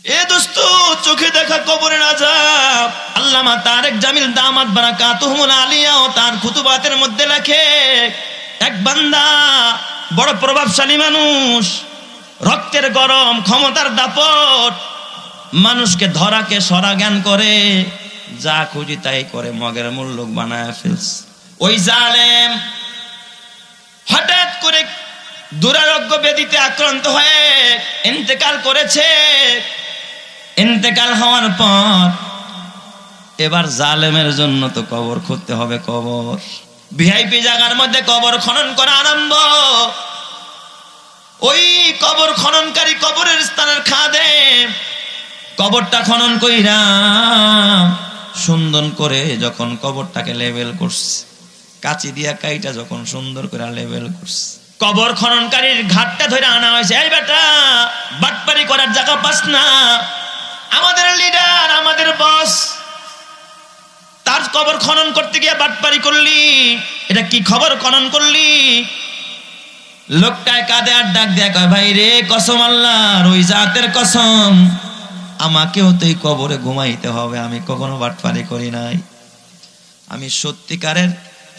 এ দোস্ত, চোখে দেখা কবরের আযাব আল্লামা তারেক জামিল দামাত বারাকাতুহুল আলিয়া ও তার খুতুবাতের মধ্যে লেখে, এক বান্দা বড় প্রভাবশালী মানুষ, রক্তের গরম, ক্ষমতার দাপট, মানুষকে ধরাকে সরা জ্ঞান করে, যা খুঁজি তাই করে, মগের মুল্লুক বানায় ফেলছে। ওই জালেম হঠাৎ করে দুরারোগ্য ব্যাধিতে আক্রান্ত হয়ে ইন্তেকাল করেছে। ইন্তেকাল হওয়ার পর এবার জালেমের জন্য তো কবর খুঁড়তে হবে। কবর ভিআইপি জায়গার মধ্যে কবর খনন করা আরম্ভ। ওই কবর খননকারী কবরের স্থানের খাদেম কবরটা খনন কইরা সুন্দর করে যখন কবরটাকে লেভেল করছে, কাঁচি দিয়া কাইটা যখন সুন্দর করে লেভেল করছে, কবর খননকারীর ঘাটটা ধরে আনা হয়েছে। এই বেটা, বাটপারি করার জায়গা পাস না, আমাদের লিডার, আমাদের বস, তার কবর খনন করতে গিয়ে বাটপারি করলি, এটা কি খবর খনন করলি? লোকটায় কাঁদে আর ডাক দেয়া কয়, ভাই রে, কসম আল্লাহর, ওই জাতের কসম, আমাকেও তো এই কবরে ঘুমাইতে হবে। আমি কখনো বাটপারি করি নাই। আমি সত্যিকারের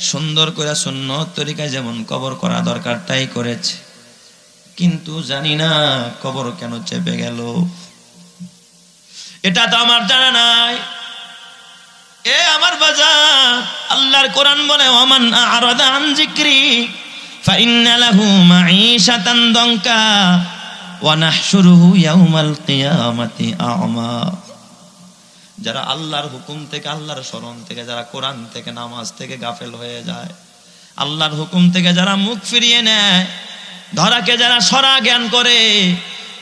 সুন্দর করে সুন্নত তরিকায় যেমন কবর করা দরকার তাই করেছে, কিন্তু জানি না কবর কেন চেপে গেল, এটা তো আমার জানা নাই। এ আমার বাজার, আল্লাহর কোরআন বলে, ওমান আরাদা আন যিকরি ফাইন্না লাহু মাঈশাতান দানকা ওয়া নাহশুরুহু ইয়াওমাল কিয়ামাতি আ'মা। যারা আল্লাহর হুকুম থেকে, আল্লাহর স্মরণ থেকে, যারা কোরআন থেকে, নামাজ থেকে গাফেল হয়ে যায়, আল্লাহর হুকুম থেকে যারা মুখ ফিরিয়ে নেয়, ধরাকে যারা সরা জ্ঞান করে,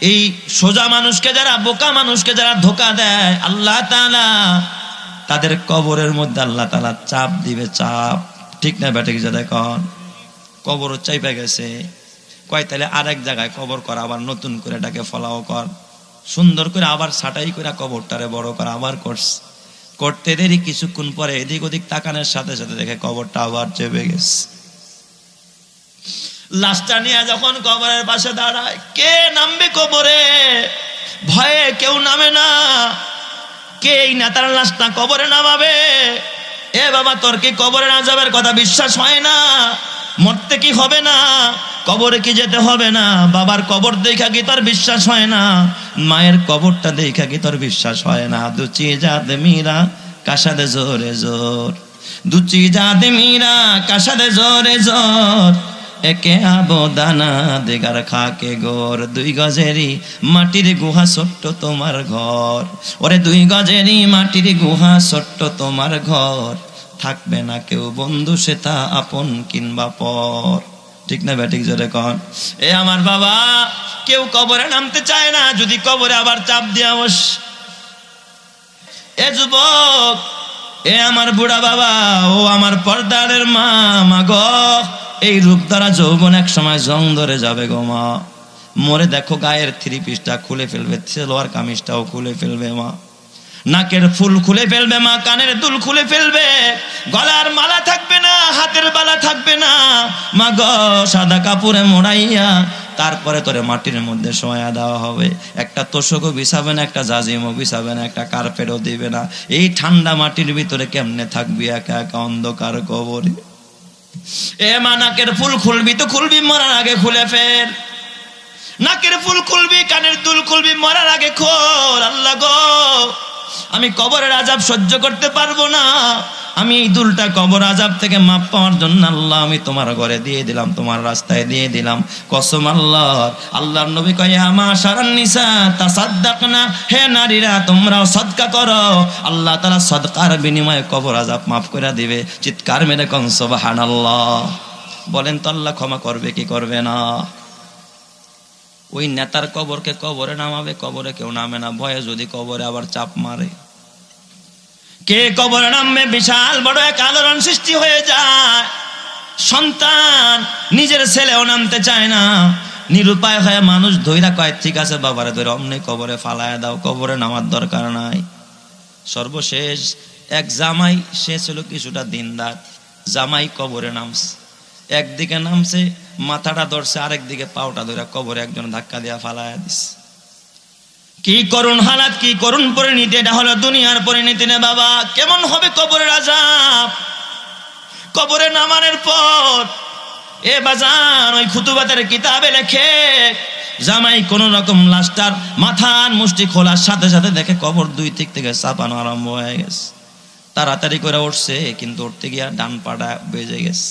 এই সোজা মানুষকে যারা, বোকা মানুষকে যারা ধোকা দেয়, আল্লাহ তাআলা তাদের কবরের মধ্যে আল্লাহ তাআলা চাপ দিবে, চাপ। ঠিক না বেটা? কি যা দেখুন, কবর চাইপে গেছে, কয় তাহলে আরেক জায়গায় কবর কর, আবার নতুন করে এটাকে ফলাও কর, সুন্দর করে আবার ছাটাই করে কবরটারে বড় কর, আবার করস। করতে দেরি কিছুক্ষণ পরে এদিক ওদিক তাকানোর সাথে সাথে দেখে কবরটা আবার চেপে গেছে। লাশটা নিয়ে যখন কবরের পাশে দাঁড়ায়, কে নামবে কবরে? ভয়ে কেউ নামে না। কে এই নেতার লাশটা কবরে নামাবে? এ বাবা, তোর কি কবরে না যাবার কথা বিশ্বাস হয় না? মরতে কি হবে না? কবরে কি যেতে হবে না? বাবার কবর দেখা কি তোর বিশ্বাস হয় না? মায়ের কবরটা দেখা কি তোর বিশ্বাস হয় না? দুচি জাদ মীরা কাশাদে জোরে জোর, দুচি জাদ মীরা কাশাদে জোরে জোর, একে আবদানা দেগার খাকে গোর, 2 গজেরই মাটির গুহা ছোট্ট তোমার ঘর, ওরে 2 গজেরই মাটির গুহা ছোট্ট তোমার ঘর, থাকবে না কেউ বন্ধু সে তা আপন কিংবা পর। ঠিক না ব্যাটিক জোরে কন? এ আমার বাবা, কেউ কবরে নামতে চায় না, যদি কবরে আবার চাপ দিয়া বস। এ যুবক, এ আমার বুড়া বাবা, ও আমার পর্দারের মা, মা গো, এই রূপ দ্বারা যৌবন এক সময় জং ধরে যাবে গো মা। মরে দেখো গায়ের 3 পিসটা খুলে ফেলবে, সেলোয়ার কামিজটাও খুলে ফেলবে মা, নাকের ফুল খুলে ফেলবে মা, কানের দুল খুলে ফেলবে, গলার মালা থাকবে না, হাতের বালা থাকবে না মা গো। সাদা কাপড়ে মোড়াইয়া তারপরে তোরে মাটির মধ্যে শোয়া দেওয়া হবে। একটা তোষকও বিছাবে না, একটা জাজিমও বিছাবে না, একটা কার্পেটও দিবে না। এই ঠান্ডা মাটির ভিতরে কেমনে থাকবি একা একা অন্ধকার কবরে? এ মা, নাকের ফুল খুলবি তো খুলবি, মরার আগে খুলে ফেল। নাকের ফুল খুলবি, কানের দুল খুলবি, মরার আগে খোল। আল্লাহ গো, আমি কবরের আযাব সহ্য করতে পারবো না। আমি এই দুলটা কবর আযাব থেকে মাপ পাওয়ার জন্য আল্লাহ আমি তোমার ঘরে দিয়ে দিলাম, তোমার রাস্তায় দিয়ে দিলাম। কসম আল্লাহর, আল্লাহর নবী কয়, আমা শারান নিসা তাসাদদাকনা, হে নারীরা তোমরাও সদকা করো, আল্লাহ তাআলা সদকার বিনিময়ে কবর আযাব মাফ করে দিবে। চিৎকার মেরে কোন সুবহানাল্লাহ। বলেন তো আল্লাহ ক্ষমা করবে কি করবে না? ওই নেতার কবরকে কবরে নামাবে, কবরে কেউ নামে না, ভয়ে যদি কবরে আবার চাপ মারে। কে কবরে নামবে? বিশাল বড় এক আলোড়ন সৃষ্টি হয়ে যায়। সন্তান নিজের ছেলেও নামতে চায় না, নিরুপায় হয়ে মানুষ ধইরা কয়, ঠিক আছে বাবারে ধরে অমনি কবরে ফালায় দাও, কবরে নামার দরকার নাই। সর্বশেষ এক জামাই, সে ছিল কিছুটা দিনদার, জামাই কবরে নামছে। একদিকে নামছে, মাথাটা ধরছে, আরেক দিকে পাওটা ধরে কবরে একজন ধাক্কা দিয়া ফালায়া দিছে। কি করুন হালাত, কি করুন পরিণতি। এটা হলো দুনিয়ার পরিণতি রে বাবা। কেমন হবে কবরের আযাব? কবরে নামানোর পর এ বাজান ওই খুতুবাতের কিতাবে লেখে, জামাই কোন রকম লাশটার মাথার মুষ্টি খোলার সাথে সাথে দেখে কবর দুই দিক থেকে চাপানো আরম্ভ হয়ে গেছে। তাড়াতাড়ি করে উঠছে, কিন্তু উঠতে গিয়া ডান পাটা বেজে গেছে।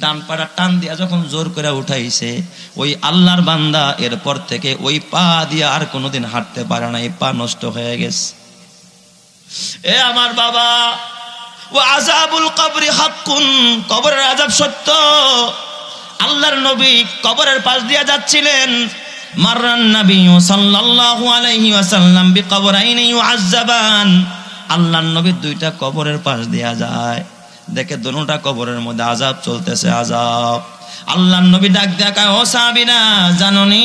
ডান পাটা টান দিয়া যখন জোর করে উঠাইছে, ওই আল্লাহর বান্দা এরপর থেকে ওই পা দিয়া আর কোনোদিন হাঁটতে পারে না, এই পা নষ্ট হয়ে গেছে। এ আমার বাবা, ও আযাবুল কবরি হাক্কুন, কবরের আযাব সত্য। আল্লাহর নবী কবরের পাশ দিয়া যাচ্ছিলেন, মাররান নবী সাল্লাল্লাহু আলাইহি ওয়াসাল্লাম বিকবরাইনি ইউআযাবান। আল্লাহর নবী দুইটা কবরের পাশ দিয়া যায়, দেখে দুটোটা কবরের মধ্যে আযাব চলতেছে, আযাব। আল্লাহর নবী ডাক দেখায়, ও সাহাবীরা জানোনি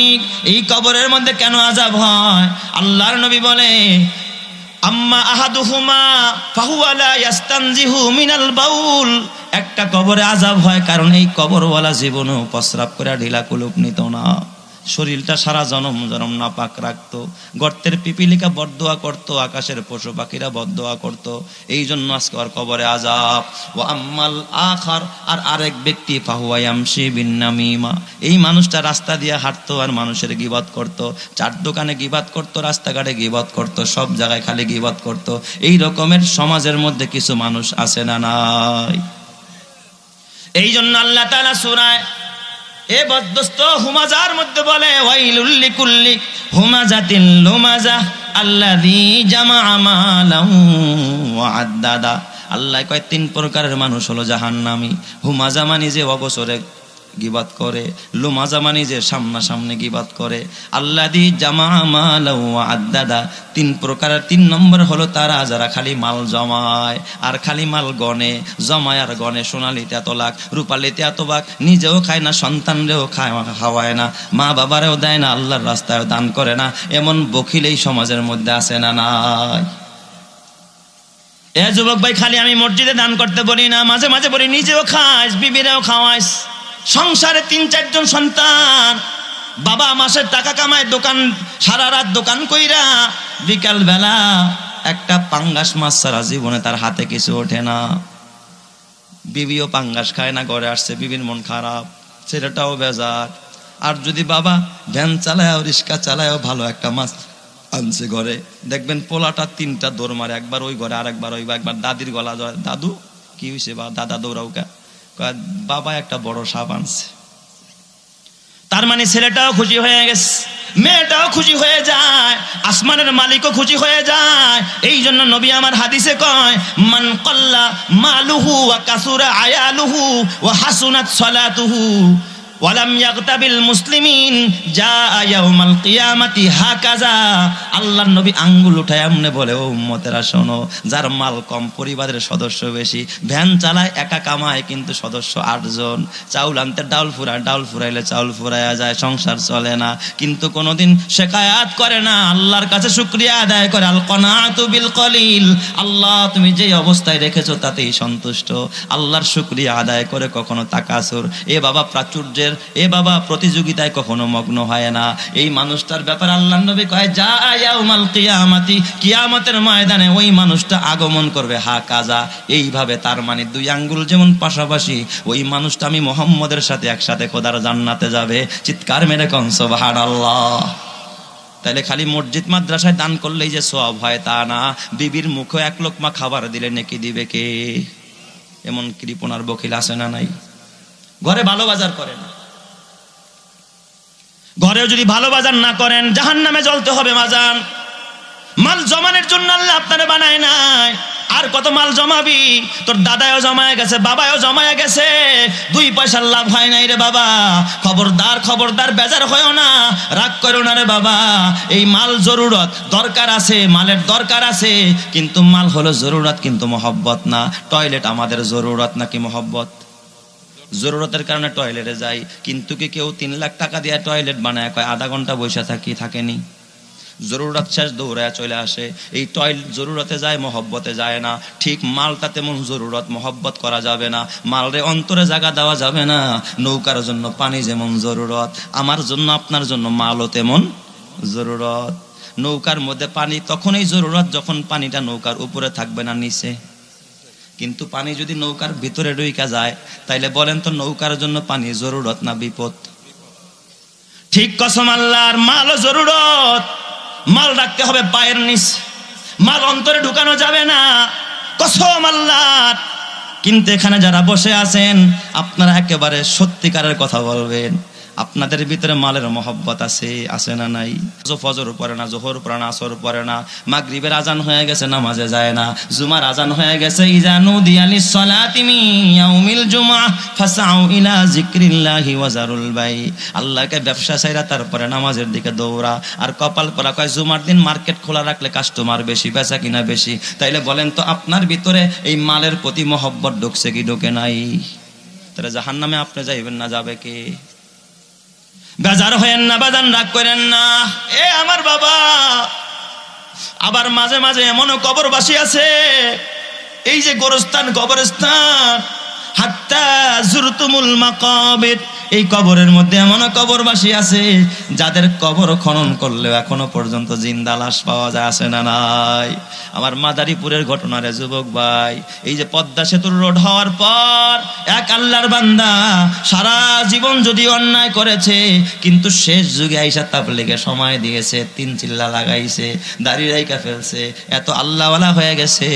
এই কবরের মধ্যে কেন আযাব হয়? আল্লাহর নবী বলে, আম্মা আহাদুহুমা ফাহুয়া লা ইয়াস্তানজিহু মিনাল বাউল। একটা কবরে আযাব হয় কারণ এই কবরওয়ালা জীবনেও প্রস্রাব করে ঢিলা কুলুপ নিত না, শরীরটা সারা জনম জনম নাপাক রাখতো। গর্তের পিপিলিকা বদদোয়া করতো, আকাশের পশু পাখিরা বদদোয়া করতো, এই জন্য আজকে আর কবরে আযাব। ও আম্মাল আখার, আর আরেক ব্যক্তি ফাহুয়া ইয়ামশি বিন নামিমা, এই মানুষটা রাস্তা দিয়ে হাঁটতো আর মানুষের গীবত করতো, চার দোকানে গীবত করতো, রাস্তাঘাটে গীবত করতো, সব জায়গায় খালি গীবত করতো। এই রকমের সমাজের মধ্যে কিছু মানুষ আছে না নাই? এই জন্য আল্লাহ তাআলা সূরা এ বদ্দস্ত হুমাজার মধ্যে বলে, ওয়াইলুল লিকুল্লি হুমাজাতিল লুমাজা আল্লাযী জামাআ মালাহু ওয়া আদ্দাদা। আল্লাহ কয় তিন প্রকারের মানুষ হলো জাহান্নামী। হুমাজা মানে যে অবসরে গীবত করে, লুমাজা মানে যে সামনাসামনি গীবত করে, আল্লাযী জামাআ মালাহু ওয়া আদ্দাদা। তিন প্রকারের, তিন নম্বর হলো তারা যারা খালি মাল জমায় আর খালি মাল গনে, জমায় আর গনে। সোনালিতে এত লাখ, রূপালিতে এত ভাগ, নিজেও খায় না, সন্তানরেও খাওয়ায় না, মা বাবারেও দেয় না, আল্লাহর রাস্তায় দান করে না। এমন বখিল এই সমাজের মধ্যে আছে না নাই? এ যুবক ভাই, খালি আমি মসজিদে দান করতে বলি না, মাঝে মাঝে বলি নিজেও খাইস, বিবিরেও খাওয়াইস। সংসারে 3-4 জন সন্তান, বাবা মাসের টাকা কামায়, দোকান সারা রাত দোকান কইরা বিকাল বেলা একটা পাঙ্গাস মাছ ছাড়া জীবনে তার হাতে কিছু ওঠে না। বিবিও পাঙ্গাস খায় না, ঘরে আসছে বিবির মন খারাপ, ছেলেটাও বেজার। আর যদি বাবা ভ্যান চালায়, রিক্সা চালায়, ভালো একটা মাছ আনছে ঘরে, দেখবেন পোলাটা 3টা দৌড় মারে, একবার ওই ঘরে, আরেকবার ওই, একবার দাদির গলা ধরে, দাদু কি হয়েছে, বা দাদা দৌড়াউকা, বাবা একটা বড় সাপ আনছে। তার মানে ছেলেটাও খুশি হয়ে গেছে, মেয়েটাও খুশি হয়ে যায়, আসমানের মালিকও খুশি হয়ে যায়। এই জন্য নবী আমার হাদিসে কয়, মান কাল্লা মালুহু ওয়া কাসুরা আয়ালুহু ওয়া হাসুনাত সালাতুহু ওয়ালাম ইয়াগতাবিল মুসলিমিন জাআ ইয়াউমাল কিয়ামাতি হাকাযা। আল্লাহর নবী আঙ্গুল উঠায় এমনে বলে, ও উম্মতেরা শোনো, যার মাল কম, পরিবারের সদস্য বেশি, ভ্যান চালায়, একা কামায়, কিন্তু সদস্য 8 জন, চাউল আনতে ডাউল ফুরায়, ডাউল ফুরাইলে চাউল ফুরাইয়া যায়, সংসার চলে না, কিন্তু কোনোদিন শিকায়াত করে না, আল্লাহর কাছে শুকরিয়া আদায় করে। আল কনাআতু বিল কলিল, আল্লাহ তুমি যেই অবস্থায় রেখেছো তাতেই সন্তুষ্ট, আল্লাহর শুকরিয়া আদায় করে কখনো তাকাসুর, এ বাবা প্রাচুর্যের, এ বাবা প্রতিযোগিতায় কখনো মগ্ন হয় না। এই মানুষটার ব্যাপারে আল্লাহর নবী কয়, যা ইয়াউমাল কিয়ামাতি, কিয়ামতের ময়দানে ওই মানুষটা আগমন করবে হাকাযা, এইভাবে। তার মানে 2 আঙ্গুল যেমন পাশাপাশি, ওই মানুষটা আমি মুহাম্মদের সাথে একসাথে খোদার জান্নাতে যাবে। চিৎকার মেরে কোন সুবহানাল্লাহ। তাহলে খালি মসজিদ মাদ্রাসায় দান করলেই যে সওয়াব হয় তা না, বিবির মুখে 1 লোকমা খাবার দিলে নেকি দিবে কে? এমন কৃপণার বখিল আছে না নাই? ঘরে ভালো বাজার করে না, ঘরেও যদি ভালো বাজার না করেন জাহান্নামে জ্বলতে হবে। মাজান মাল জমানোর জন্য আল্লাহ আপনারে বানায় নাই। আর কত মাল জমাবি? তোর দাদাও জমায় গেছে, বাবাও জমায় গেছে, 2 পয়সার লাভ হয় নাই রে বাবা। খবরদার, খবরদার, বেজার হয়েও না, রাগ করো না রে বাবা। এই মাল জরুরত, দরকার আছে, মালের দরকার আছে, কিন্তু মাল হলো জরুরত, কিন্তু মহব্বত না। টয়লেট আমাদের জরুরত নাকি মহব্বত? জরুরতের কারণে টয়লেটে যাই, কিন্তু কি কেউ 3 লাখ টাকা দিয়ে টয়লেট বানায় কয় আধা ঘন্টা বসে থাকেনি? জরুরত শেষ দৌড়ায় চলে আসে। এই টয়লেট জরুরতে যায়, মহব্বতে যায় না। ঠিক মালটা তেমন জরুরত, মহব্বত করা যাবে না, মালরে অন্তরে জায়গা দেওয়া যাবে না। নৌকার জন্য পানি যেমন জরুরত, আমার জন্য আপনার জন্য মালও তেমন জরুরত। নৌকার মধ্যে পানি তখনই জরুরত যখন পানিটা নৌকার উপরে থাকবে না নিচে। কিন্তু পানি যদি নৌকার ভিতরে ঢুইকা যায় তাইলে বলেন তো নৌকার জন্য পানি জরুরত না বিপদ? ঠিক কসম আল্লাহর, মালও জরুরত। মাল রাখতে হবে পায়ের নিচে, মাল অন্তরে ঢুকানো যাবে না, কসম আল্লাহর। কিন্তু এখানে যারা বসে আছেন আপনারা একেবারে সত্যিকারের কথা বলবেন, আপনাদের ভিতরে মালের মহব্বত আছে না নাই? ফজর পড়ে না, জোহর পড়ে না, আসর পড়ে না, মাগরিবের আজান হয়ে গেছে নামাজে যায় না, জুমার আজান হয়ে গেছে ইজা নুদিয়া লিস-সালাতি মিন ইয়াউমিল জুমআহ ফাসআউ ইলা যিকরিল্লাহি ওয়া যারুল বাই। আল্লাহকে ব্যবসা ছাইরা তারপরে নামাজের দিকে দৌড়া। আর কপাল পরা কয় জুমার দিন মার্কেট খোলা রাখলে কাস্টমার বেশি, বেচা কিনা বেশি। তাইলে বলেন তো আপনার ভিতরে এই মালের প্রতি মহব্বত ঢুকছে কি ঢোকে নাই? তাহলে জাহান্নামে আপনি যাইবেন না, যাবে কে? বেজার হয়েন না বাজান, রাগ করেন না। এ আমার বাবা, আবার মাঝে মাঝে এমনও কবরবাসী আছে, এই যে গোরস্থান কবরস্থান, হাত্তা জুরতুমুল মাকাবির, এই কবরের মধ্যে এমনও কবরবাসী আছে যাদের কবর খনন করলেও এখনো পর্যন্ত জিন্দা লাশ পাওয়া যায়, আছে না নাই? আমার মাদারীপুরের ঘটনা রে যুবক ভাই, এই যে পদ্মা সেতুর রোড হওয়ার পর এক আল্লাহর বান্দা সারা জীবন যদি অন্যায় করেছে কিন্তু শেষ যুগে আইসা তাবলীগে সময় দিয়েছে, 3 চিল্লা লাগাইছে, দাড়ি রাইখা ফেলছে, এত আল্লাহওয়ালা হয়ে গেছে,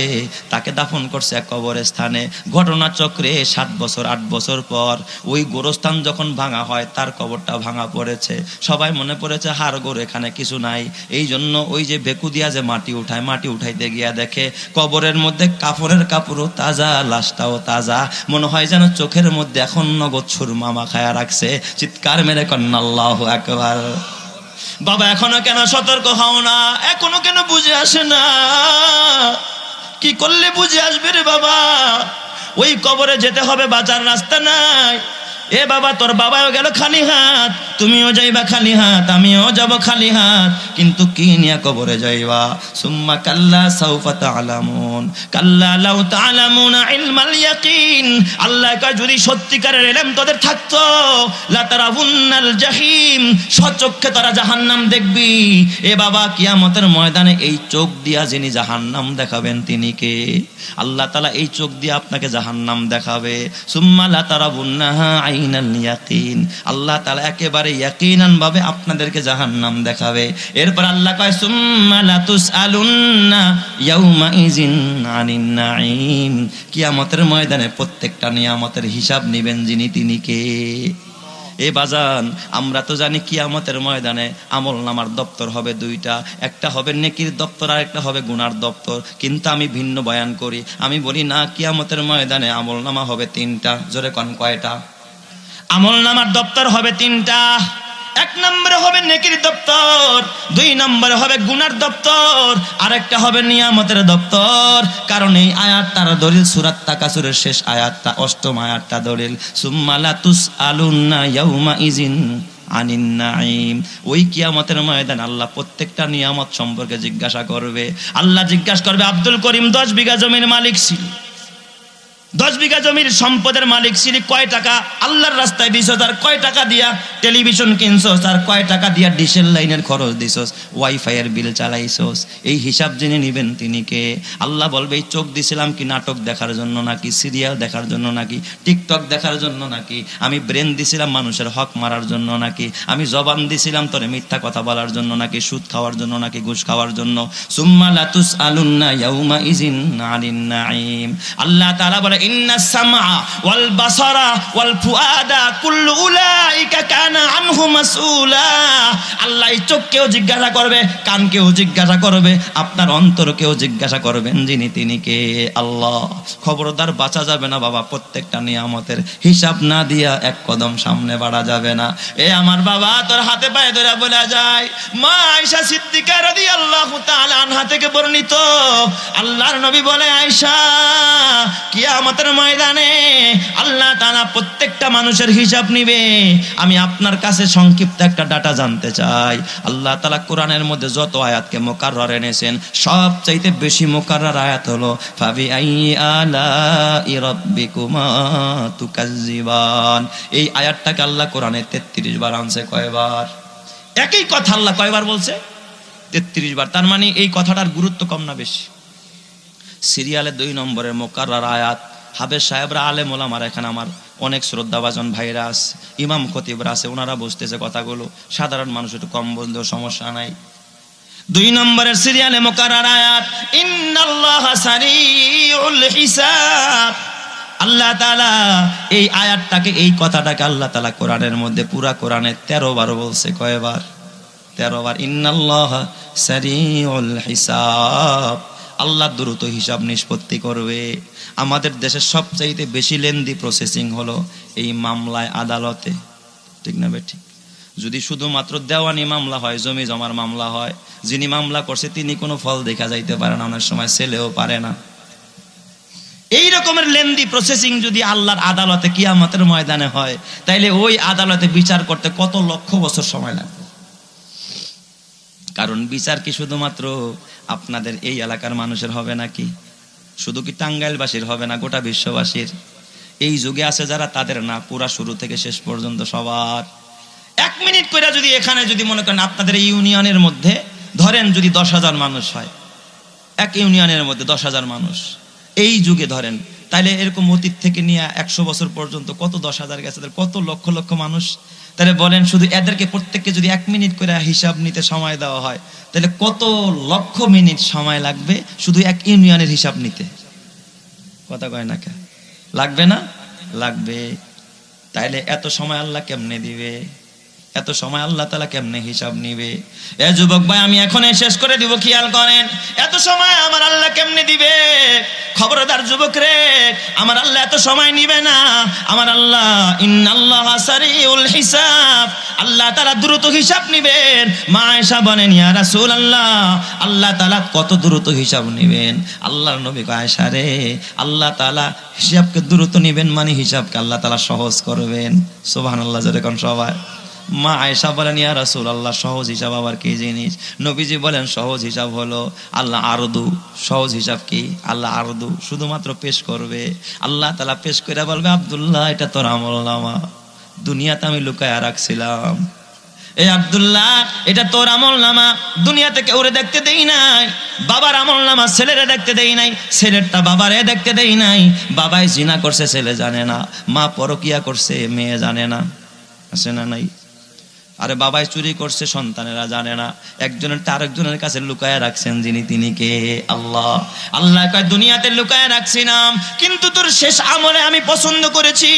তাকে দাফন করছে এক কবরস্থানে। ঘটনা চক্রে 7 বছর 8 বছর পর ওই গোরস্থান যখন ভাঙা হয় তার কবরটা ভাঙা পড়েছে। সবাই মনে পড়েছে হাড় গোড় এখানে কিছু নাই, এই জন্য ওই যে বেকু দিয়া যে মাটি উঠায়, মাটি উঠাইতে গিয়া দেখে কবরের মধ্যে কাপড়ের কাপড়ও তাজা, লাশটাও তাজা, মনে হয় যেন চোখের মধ্যে এখন নগদ সুরমা মাখায়া রাখছে। চিৎকার মেরে কন্যা আল্লাহু আকবার। বাবা এখনো কেন সতর্ক হও না? এখনো কেন বুঝে আসে না? কি করলে বুঝে আসবে রে বাবা? ওই কবরে যেতে হবে, বাঁচার রাস্তা নাই। এ বাবা, তোর বাবাও গেল খালি হাত, তুমিও যাইবা খালি হাত, আমিও যাব খালি হাত, কিন্তু কি নিয়ে কবরে যাইবা? সুম্মা কাল্লা সাউফা তা'লামুন কাল্লা লাউ তা'লামুনা ইলমাল ইয়াকিন। আল্লাহ কয় যদি সত্যিকারের ইলম তোদের থাকতো লা তারাউন্নাল জাহিম, সচক্ষে তোরা জাহান্নাম দেখবি। এ বাবা, কিয়ামতের ময়দানে এই চোখ দিয়া যিনি জাহান্নাম দেখাবেন তিনি কে? আল্লাহ তাআলা এই চোখ দিয়ে আপনাকে জাহান্নাম দেখাবে। সুম্মা লা তারাউন্নাহা আইনাল ইয়াকিন, আল্লাহ তাআলা একেবারে ইয়াকিনান ভাবে আপনাদেরকে জাহান্নাম দেখাবে। এরপর আল্লাহ কয় সুম্মা লা তুসআলুন্না ইয়াউমা ইযিন আনিন নাঈম, কিয়ামতের ময়দানে প্রত্যেকটা নিয়ামতের হিসাব নেবেন যিনি তিনি কে? এ বাজান, আমরা তো জানি কিয়ামতের ময়দানে আমল নামার দপ্তর হবে 2টা, একটা হবে নেকির দপ্তর আর একটা হবে গুনার দপ্তর। কিন্তু আমি ভিন্ন বয়ান করি, আমি বলি না, কিয়ামতের ময়দানে আমল নামা হবে 3টা। জোরে কোন কয়টা? আমল নামার দপ্তর হবে 3টা। 1 নম্বরে হবে নেকির দপ্তর, 2 নম্বরে হবে গুনার দপ্তর, আর একটা হবে নিয়ামতের দপ্তর। কারণ এই আয়াতটার দলিল সূরা তাকাসুরের শেষ আয়াতটা, 8ম আয়াতটা দলিল। সুম্মা লা তুসআলুন্না ইয়াউমা ইযিন আনিন নাঈম। ওই কিয়ামতের ময়দানে আল্লাহ প্রত্যেকটা নিয়ামত সম্পর্কে জিজ্ঞাসা করবে। আল্লাহ জিজ্ঞাসা করবে, আব্দুল করিম 10 বিঘা জমির মালিক ছিল, 10 বিঘা জমির সম্পদের মালিক ছিলি, কয় টাকা আল্লাহর রাস্তায় দিছস, আর কয় টাকা দিয়া টেলিভিশন কিনছস, আর কয় টাকা দিয়া ডিশেল লাইনের খরচ দিছস, ওয়াইফাই এর বিল চালাইছস। এই হিসাব জেনে নিবেন তিনি কে? আল্লাহ বলবে, এই চোখ দিছিলাম কি নাটক দেখার জন্য নাকি, সিরিয়াল দেখার জন্য নাকি, টিকটক দেখার জন্য নাকি? আমি ব্রেন দিছিলাম মানুষের হক মারার জন্য নাকি? আমি জবান দিছিলাম তোরে মিথ্যা কথা বলার জন্য নাকি, সুদ খাওয়ার জন্য নাকি, ঘুষ খাওয়ার জন্য? সুম্মা লা তুসআলুন্না ইয়াউমা ইযিন আনিন নাঈম। আল্লাহ তাআলা বলে, ইন্নাস সামআ ওয়াল বাসারা ওয়াল ফুআদা কুল্লু উলাইকা কানা আনহু মাসউলা। আল্লাহ চোখকেও জিজ্ঞাসা করবে, কানকেও জিজ্ঞাসা করবে, আপনার অন্তরকেও জিজ্ঞাসা করবেন যিনি তিনি কে? আল্লাহ। খবরদার বাঁচা যাবে না বাবা, প্রত্যেকটা নিয়ামতের হিসাব না দিয়া 1 কদম সামনে বাড়া যাবে না। এ আমার বাবা, তোর হাতে পায়ে ধরে বলা যায়, মা আয়েশা সিদ্দিকা রাদিয়াল্লাহু তাআলা আনহা থেকে বর্ণিত, আল্লাহর নবী বলে, আয়েশা, কিয়ামতের ময়দানে আল্লাহ তাআলা প্রত্যেকটা মানুষের হিসাব নিবে। আমি আপনার কাছে সংক্ষিপ্ত একটা ডাটা জানতে চাই। আল্লাহ তাআলা কোরআনের মধ্যে যত আয়াতকে মুকাররার এনেছেন, সবচাইতে বেশি মুকাররার আয়াত হলো ফাবি আইয়ি আলাই রাব্বিকুমা তুকাজ্জিবান। এই আয়াতটাকে আল্লাহ কোরআনে 33 বার আনছে। কয়বার? একই কথা আল্লাহ কয়বার বলছে? 33 বার। তার মানে এই কথাটার গুরুত্ব কম না বেশি? সিরিয়ালে 2 নম্বরের মুকাররার আয়াত। হাফেজ সাহেবরা, আলেম ওলামারা, এখানে আমার অনেক শ্রদ্ধাভাজন ভাইরা আছে, ইমাম খতিবরা আছে, ওনারা বুঝতেছে কথাগুলো, সাধারণ মানুষ একটু কম বললেও সমস্যা নাই। 2 নম্বরের সিরিয়ালে মুকাররার আয়াত, ইন্নাল্লাহা সারিউল হিসাব। আল্লাহ তাআলা এই আয়াতটাকে, এই কথাটাকে আল্লাহ তাআলা কোরআনের মধ্যে, পুরা কোরআনে 13 বার বলছে। কয়বার? 13 বার। ইন্নাল্লাহা সারিউল হিসাব, আল্লাহ দ্রুত হিসাব নিষ্পত্তি করবে। আমাদের দেশের সবচাইতে বেশি লেন্দি প্রসেসিং হলো এই মামলায়, আদালতে, ঠিক না বেঠিক? যদি শুধুমাত্র দেওয়ানি মামলা হয়, জমি জমার মামলা হয়, যিনি মামলা করছে তিনি কোনো ফল দেখা যাইতে পারে না, অনেক সময় ছেলেও পারে না। এই রকমের লেন্দি প্রসেসিং যদি আল্লাহর আদালতে কিয়ামতের ময়দানে হয়, তাইলে ওই আদালতে বিচার করতে কত লক্ষ বছর সময় লাগবে। কারণ বিচার কি শুধুমাত্র আপনাদের এই এলাকার মানুষের হবে নাকি? শুধু কি টাঙ্গাইলবাসীর হবে না, গোটা বিশ্ববাসীর? এই যুগে আছে যারা, তাদের না, পুরা শুরু থেকে শেষ পর্যন্ত সবার। 1 মিনিট করে যদি এখানে যদি মনে করেন আপনাদের এই ইউনিয়নের মধ্যে ধরেন যদি 10,000 মানুষ হয়, এক ইউনিয়নের মধ্যে 10,000 মানুষ এই যুগে ধরেন, তাহলে এরকম অতীত থেকে নিয়ে 100 বছর পর্যন্ত কত 10,000 গেছে, কত লক্ষ লক্ষ মানুষ। তাহলে বলেন, শুধু এদেরকে প্রত্যেককে যদি 1 মিনিট করে হিসাব নিতে সময় দেওয়া হয়, তাহলে কত লক্ষ মিনিট সময় লাগবে শুধু এক ইউনিয়নের হিসাব নিতে? কথা কয় না কে? লাগবে না? লাগবে। তাইলে এত সময় আল্লাহ কেমনে দিবে? এত সময় আল্লাহ তাআলা কেমনে হিসাব নিবে? এ যুবক ভাই, আমি এখন শেষ করে দিব, খেয়াল করেন। এত সময় আমার আল্লাহ কেমনে দিবে? খবরদার যুবক রে, আমার আল্লাহ এত সময় নিবে না। আমার আল্লাহ, ইন্নাল্লাহা সারিউল হিসাব, আল্লাহ তাআলা দ্রুত হিসাব নিবেন। মা আয়েশা বলেন, ইয়া রাসূলুল্লাহ, আল্লাহ তাআলা কত দ্রুত হিসাব নিবেন? আল্লাহর নবী কয়, আয়েশা রে, আল্লাহ তাআলা হিসাবকে দ্রুত নিবেন মানে হিসাবকে আল্লাহ তাআলা সহজ করবেন। সুবহানাল্লাহ, যেরকম সবাই। মা আয়েশা বলেন, ইয়া রাসূলুল্লাহ, সহজ হিসাব আবার কি জিনিস? নবীজি বলেন, সহজ হিসাব হলো আল্লাহ আরদু। সহজ হিসাব কি? আল্লাহ আরদু শুধুমাত্র পেশ করবে। আল্লাহ তাআলা পেশ করে বলবে, আব্দুল্লাহ, এটা তোর আমলনামা, দুনিয়াতে আমি লুকায়া রাখছিলাম। এই আব্দুল্লাহ, এটা তোর আমলনামা, দুনিয়াতে কেউরে দেখতে দেই নাই। বাবার আমলনামা ছেলেরে দেখতে দেই নাই, ছেলেরটা বাবারে দেখতে দেই নাই। বাবাই জিনা করছে, ছেলে জানে না। মা পরকিয়া করছে, মেয়ে জানে না। আছে না নাই? আরে বাবাই চুরি করছে, সন্তানেরা জানে না। একজনের আরেকজনের কাছে লুকায়া রাখছেন, যিনি তিনি কে? আল্লাহ। আল্লাহ কয়, দুনিয়াতে লুকায়া রাখছিলাম, কিন্তু তোর শেষ আমলে আমি পছন্দ করেছি।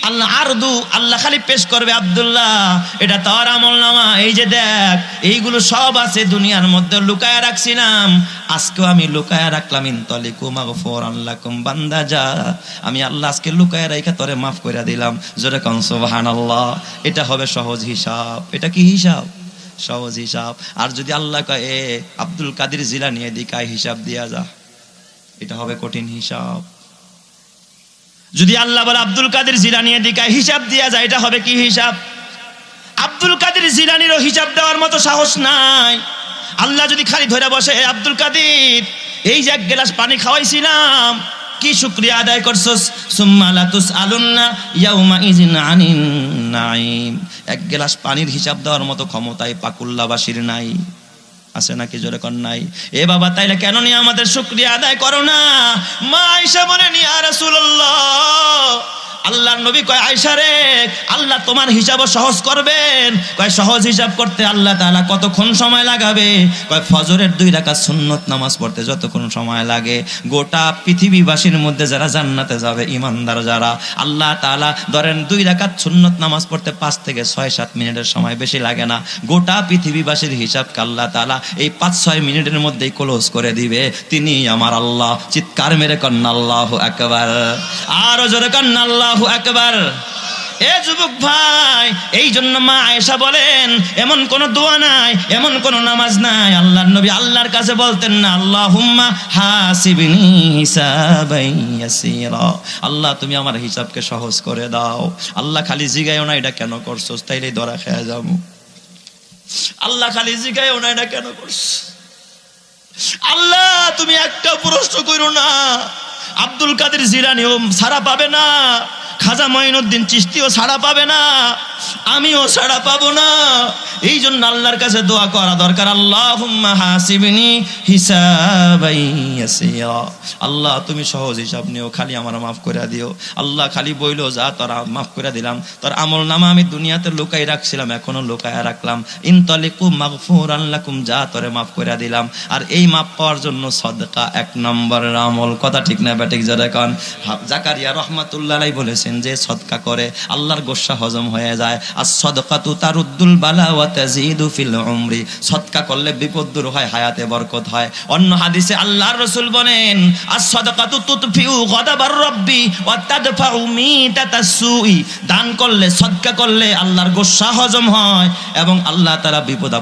আল্লাহ আরদু, আল্লাহ খালি পেশ করবে, আব্দুল্লাহ, এটা তোর আমলনামা, এই যে দেখ, এইগুলো সব আছে দুনিয়ার মধ্যে, লুকায়া রাখছিলাম, আজকেও আমি লুকায়া রাখলাম। ইনতালিকু মাগফুরান লাকুম, বান্দা যা, আমি আল্লাহ আজকে লুকায়া রাখা তোরে মাফ করে দিলাম। জোরে কোন সুবহানাল্লাহ। এটা হবে সহজ হিসাব। এটা কি হিসাব? সহজ হিসাব। আর যদি আল্লাহ কয়, এ আব্দুল কাদের জিলানী এদিকে হিসাব দিয়া যা, এটা হবে কঠিন হিসাব। যদি আল্লাহ বলে, আব্দুল কাদের জিলানী এদিকে হিসাব দিয়া যায়, এটা হবে কি হিসাব? আব্দুল কাদের জিলানীরও হিসাব দেওয়ার মতো সাহস নাই। আল্লাহ যদি খালি ধরে বসে, আব্দুল কাদের, এই যে 1 গ্লাস পানি খাওয়াইছিলাম, কি শুকরিয়া আদায় করছস? সুম্মা লা তুসআলুন্না ইয়াউমা ইযিন আনিন নাঈম। 1 গ্লাস পানির হিসাব দেওয়ার মতো ক্ষমতায় পাকুল্লাবাসীর নাই। আছে নাকি? জোরে কোন নাই? এ বাবা, তাইলে কেন নিয়ে আমাদের শুকরিয়া আদায় করো না? মা আয়েশা বলেন, ইয়া রাসূলুল্লাহ, আল্লাহর নবী কয়, আয়েশা রে, আল্লাহ তোমার হিসাবও সহজ করবেন। কয়, সহজ হিসাব করতে আল্লাহ তাআলা কতক্ষণ সময় লাগাবে? কয়, ফজরের 2 রাকাত সুন্নত নামাজ পড়তে যতক্ষণ সময় লাগে, গোটা পৃথিবীবাসীর মধ্যে যারা জান্নাতে যাবে, ইমানদার যারা, আল্লাহ তাআলা ধরেন 2 রাকাত সুন্নত নামাজ পড়তে 5 থেকে 6-7 মিনিটের সময় বেশি লাগে না। গোটা পৃথিবীবাসীর হিসাবকে আল্লাহ তাআলা এই 5-6 মিনিটের মধ্যেই ক্লোজ করে দিবে। তিনি আমার আল্লাহ। চিৎকার মেরে কন্না আল্লাহু আকবার। আরো জোরে কন্না আল্লাহু আকবার। এ যুবক ভাই, এই জন্য মা আয়েশা বলেন, এমন কোন দোয়া নাই, এমন কোন নামাজ নাই আল্লাহর নবী আল্লাহর কাছে বলতেন না, আল্লাহুম্মা হাসিবনি হিসাবান ইয়াসীরা, আল্লাহ তুমি আমার হিসাবকে সহজ করে দাও। আল্লাহ খালি জিগায়ও না, এটা কেন করছস, তাইলে ধরা খেয়ে যাবো। আল্লাহ খালি জিগায়ও না, এটা কেন করছস। আল্লাহ তুমি একটা প্রশ্ন করো না, আব্দুল কাদের জিলানীও ছাড়া পাবে না, খাজা মঈনুদ্দিন চিশতিও ছাড়া পাবে না, আমিও ছাড়া পাবো না। এই জন্য আল্লাহর কাছে দোয়া করা দরকার, আল্লাহুম্মা হাসিবনি হিসাবাই ইয়াসীরা। আল্লাহ তুমি সহজ হিসাব নিও, খালি আমার মাফ করে দিও। আল্লাহ খালি বইলো যা তোরা মাফ করে দিলাম, তোর আমল নামা আমি দুনিয়াতে লুকাই রাখছিলাম এখনো লুকায়া রাখলাম, ইনতালিকু মাগফুরান লাকুম, যা তোরে মাফ করে দিলাম। আর এই মাফ পাওয়ার জন্য সদকা এক নম্বরের আমল, কথা ঠিক না ব্যাটিক যারা কান। জাকারিয়া রাহমাতুল্লাহ আলাইহি বলেছেন যে সদকা করে আল্লাহর গোশা হজম হয়ে যায়। আর সদকাতু তারুদ্দুল বালা ওয়া তাজিদু ফিল উমরি, সদকা করলে বিপদ দূর হয়, হায়াতে বরকত হয়। অন্য হাদিসে আল্লাহর রাসূল বলেন আর সদকাতু তুতফিউ গাদাবার রাব্বি ওয়া তাদফাউ মিতাতাস সুই, দান করলে সদকা করলে আল্লাহর গোশা হজম হয় এবং আল্লাহ তাআলা বিপদ